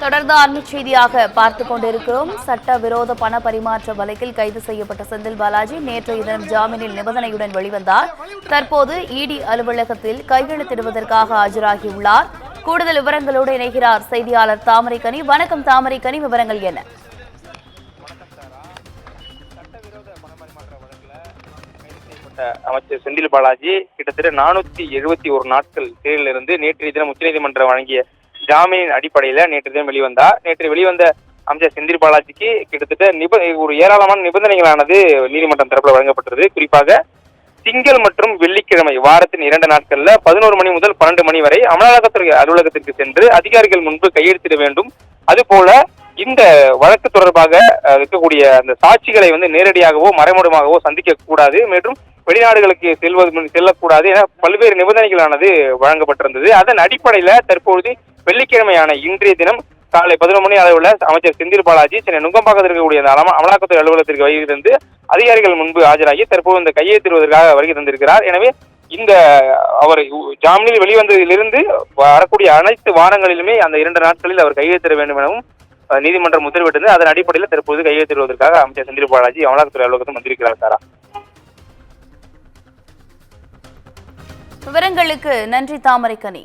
தொடர்ந்து அண்மை செய்தியாக பார்த்துக் கொண்டிருக்கிறோம். சட்டவிரோத பண பரிமாற்ற வழக்கில் கைது செய்யப்பட்ட செந்தில் பாலாஜி நேற்றைய தினம் ஜாமீனில் நிபந்தனையுடன் வெளிவந்தார். தற்போது இடி அலுவலகத்தில் கையெழுத்திடுவதற்காக ஆஜராகியுள்ளார். கூடுதல் விவரங்களோடு இணைகிறார் செய்தியாளர் தாமரைக்கனி. வணக்கம் தாமரைக்கனி, விவரங்கள் என்ன? அமைச்சர் செந்தில் பாலாஜி கிட்டத்தட்ட 471 நாட்கள் சிறையில் இருந்து நேற்றைய தினம் உச்சநீதிமன்றம் வழங்கிய ஜாமீனின் அடிப்படையில நேற்று தினம் வெளிவந்தார். நேற்று வெளிவந்த அமைச்சர் செந்தில் பாலாஜிக்கு கிட்டத்தட்ட ஒரு ஏராளமான நிபந்தனைகளானது நீதிமன்றம் தரப்பில் வழங்கப்பட்டது. குறிப்பாக திங்கள் மற்றும் வெள்ளிக்கிழமை வாரத்தின் 2 நாட்கள்ல 11 மணி முதல் 12 மணி வரை அமலாக்கத்துறை அலுவலகத்திற்கு சென்று அதிகாரிகள் முன்பு கையெழுத்திட வேண்டும். அதுபோல இந்த வழக்கு தொடர்பாக இருக்கக்கூடிய அந்த சாட்சிகளை நேரடியாகவோ மறைமுகமாகவோ சந்திக்க கூடாது, மற்றும் வெளிநாடுகளுக்கு செல்லக்கூடாது என பல்வேறு நிபந்தனைகளானது வழங்கப்பட்டிருந்தது. அதன் அடிப்படையில தற்பொழுது வெள்ளிக்கிழமையான இன்றைய தினம் காலை 11 மணி அளவுல அமைச்சர் செந்தில் பாலாஜி சென்னை நுங்கம்பாக்கத்தில் இருக்கக்கூடிய அமலாக்கத்துறை அலுவலகத்திற்கு வருகை தந்து அதிகாரிகள் முன்பு ஆஜராகி தற்போது இந்த கையெழுத்திடுவதற்காக வருகை தந்திருக்கிறார். எனவே இந்த அவர் ஜாமீனில் வெளிவந்ததிலிருந்து வரக்கூடிய அனைத்து வாரங்களிலுமே அந்த 2 நாட்களில் அவர் கையெழுத்திட வேண்டும் எனவும் நீதிமன்றம் உத்தரவிட்டது. அதன் அடிப்படையில் தற்போது கையெழுத்திடுவதற்காக அமைச்சர் செந்தில் பாலாஜி அமலாக்கத்துறை அலுவலகத்தில் வந்திருக்கிறார். சாரா, விவரங்களுக்கு நன்றி தாமரைக்கனி.